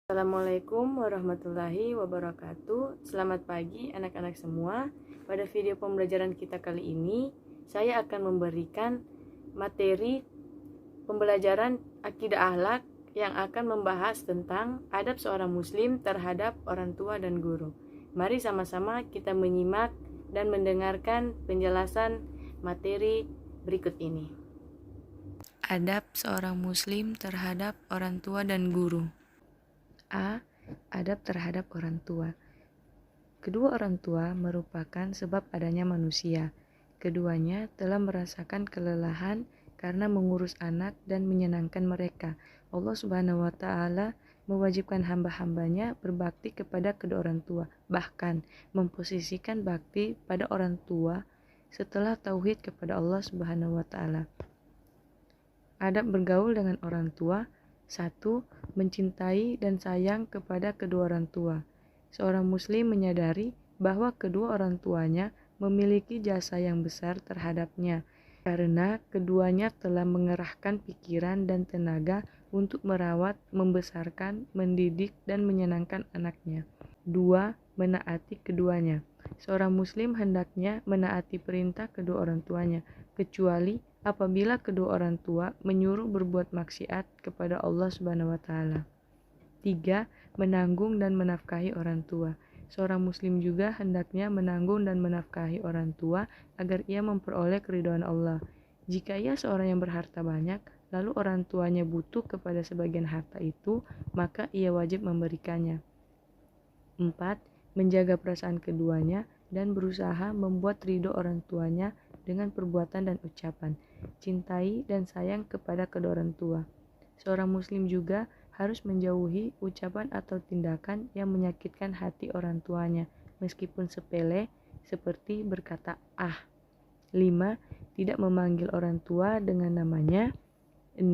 Assalamualaikum warahmatullahi wabarakatuh. Selamat pagi anak-anak semua. Pada video pembelajaran kita kali ini, saya akan memberikan materi pembelajaran akidah akhlak yang akan membahas tentang adab seorang muslim terhadap orang tua dan guru. Mari sama-sama kita menyimak dan mendengarkan penjelasan materi berikut ini. Adab seorang muslim terhadap orang tua dan guru. A. Adab terhadap orang tua. Kedua orang tua merupakan sebab adanya manusia. Keduanya telah merasakan kelelahan karena mengurus anak dan menyenangkan mereka. Allah Subhanahu wa Ta'ala mewajibkan hamba-hambanya berbakti kepada kedua orang tua, bahkan memposisikan bakti pada orang tua setelah tauhid kepada Allah Subhanahu wa Ta'ala. Adab bergaul dengan orang tua. 1. Mencintai dan sayang kepada kedua orang tua. Seorang muslim menyadari bahwa kedua orang tuanya memiliki jasa yang besar terhadapnya, karena keduanya telah mengerahkan pikiran dan tenaga untuk merawat, membesarkan, mendidik, dan menyenangkan anaknya. 2. Menaati keduanya. Seorang muslim hendaknya menaati perintah kedua orang tuanya, kecuali apabila kedua orang tua menyuruh berbuat maksiat kepada Allah Subhanahu wa Ta'ala. 3. Menanggung dan menafkahi orang tua. Seorang muslim juga hendaknya menanggung dan menafkahi orang tua agar ia memperoleh keridhaan Allah. Jika ia seorang yang berharta banyak, lalu orang tuanya butuh kepada sebagian harta itu, maka ia wajib memberikannya. 4. Menjaga perasaan keduanya dan berusaha membuat ridho orang tuanya dengan perbuatan dan ucapan. Cintai dan sayang kepada kedua orang tua. Seorang muslim juga harus menjauhi ucapan atau tindakan yang menyakitkan hati orang tuanya, meskipun sepele, seperti berkata ah. 5. Tidak memanggil orang tua dengan namanya. 6.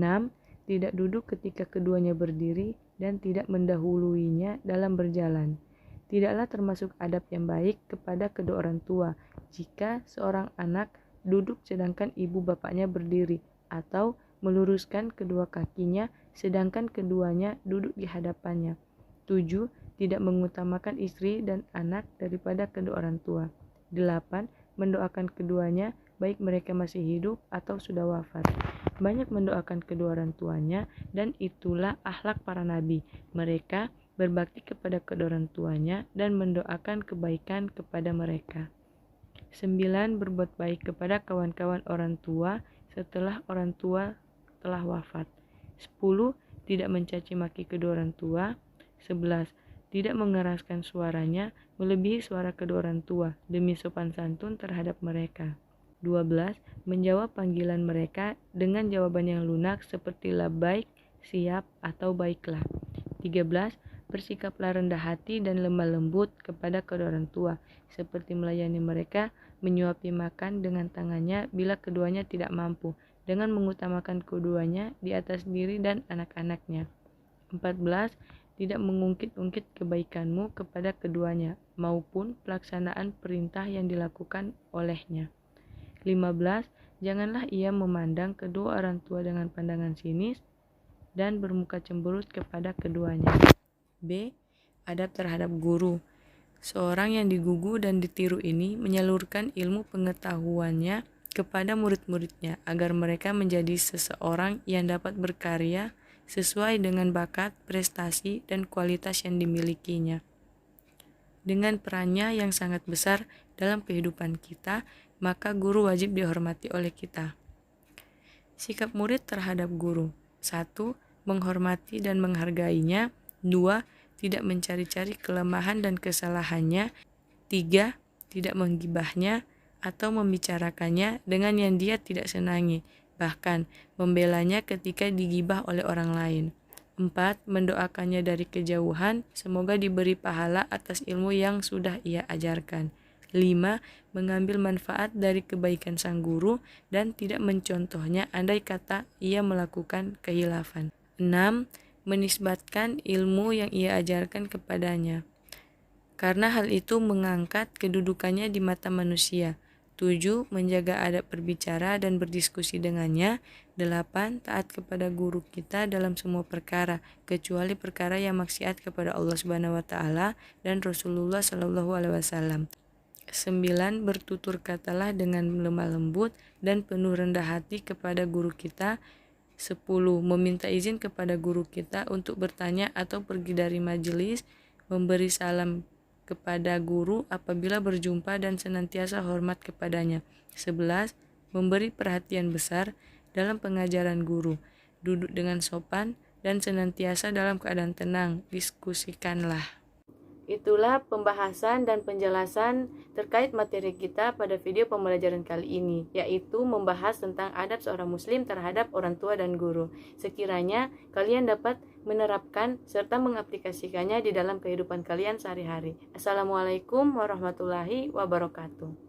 Tidak duduk ketika keduanya berdiri dan tidak mendahuluinya dalam berjalan. Tidaklah termasuk adab yang baik kepada kedua orang tua jika seorang anak duduk sedangkan ibu bapaknya berdiri, atau meluruskan kedua kakinya sedangkan keduanya duduk di hadapannya. 7. Tidak mengutamakan istri dan anak daripada kedua orang tua. 8. Mendoakan keduanya baik mereka masih hidup atau sudah wafat. Banyak mendoakan kedua orang tuanya, dan itulah akhlak para nabi. Mereka berbakti kepada kedua orang tuanya dan mendoakan kebaikan kepada mereka. 9. Berbuat baik kepada kawan-kawan orang tua setelah orang tua telah wafat. 10. Tidak mencaci maki kedua orang tua. 11. Tidak mengeraskan suaranya melebihi suara kedua orang tua demi sopan santun terhadap mereka. 12. Menjawab panggilan mereka dengan jawaban yang lunak seperti labaik, siap, atau baiklah. 13. Bersikaplah rendah hati dan lemah lembut kepada kedua orang tua, seperti melayani mereka, menyuapi makan dengan tangannya bila keduanya tidak mampu, dengan mengutamakan keduanya di atas diri dan anak-anaknya. 14. Tidak mengungkit-ungkit kebaikanmu kepada keduanya, maupun pelaksanaan perintah yang dilakukan olehnya. 15. Janganlah ia memandang kedua orang tua dengan pandangan sinis dan bermuka cemberut kepada keduanya. B. Adab terhadap guru. Seorang yang digugu dan ditiru ini menyalurkan ilmu pengetahuannya kepada murid-muridnya agar mereka menjadi seseorang yang dapat berkarya sesuai dengan bakat, prestasi, dan kualitas yang dimilikinya. Dengan perannya yang sangat besar dalam kehidupan kita, maka guru wajib dihormati oleh kita. Sikap murid terhadap guru. 1. Menghormati dan menghargainya. 2. Tidak mencari-cari kelemahan dan kesalahannya. 3. Tidak menggibahnya atau membicarakannya dengan yang dia tidak senangi, bahkan membelanya ketika digibah oleh orang lain. 4. Mendoakannya dari kejauhan, semoga diberi pahala atas ilmu yang sudah ia ajarkan. 5. Mengambil manfaat dari kebaikan sang guru dan tidak mencontohnya andai kata ia melakukan khilafan. 6. Menisbatkan ilmu yang ia ajarkan kepadanya, karena hal itu mengangkat kedudukannya di mata manusia. 7. Menjaga adab berbicara dan berdiskusi dengannya. 8. Taat kepada guru kita dalam semua perkara, kecuali perkara yang maksiat kepada Allah Subhanahu wa taala dan Rasulullah Shallallahu alaihi wasallam. 9. Bertutur katalah dengan lemah lembut dan penuh rendah hati kepada guru kita. 10. Meminta izin kepada guru kita untuk bertanya atau pergi dari majelis, memberi salam kepada guru apabila berjumpa dan senantiasa hormat kepadanya. 11. Memberi perhatian besar dalam pengajaran guru, duduk dengan sopan dan senantiasa dalam keadaan tenang, diskusikanlah. Itulah pembahasan dan penjelasan terkait materi kita pada video pembelajaran kali ini, yaitu membahas tentang adab seorang muslim terhadap orang tua dan guru. Sekiranya kalian dapat menerapkan serta mengaplikasikannya di dalam kehidupan kalian sehari-hari. Assalamualaikum warahmatullahi wabarakatuh.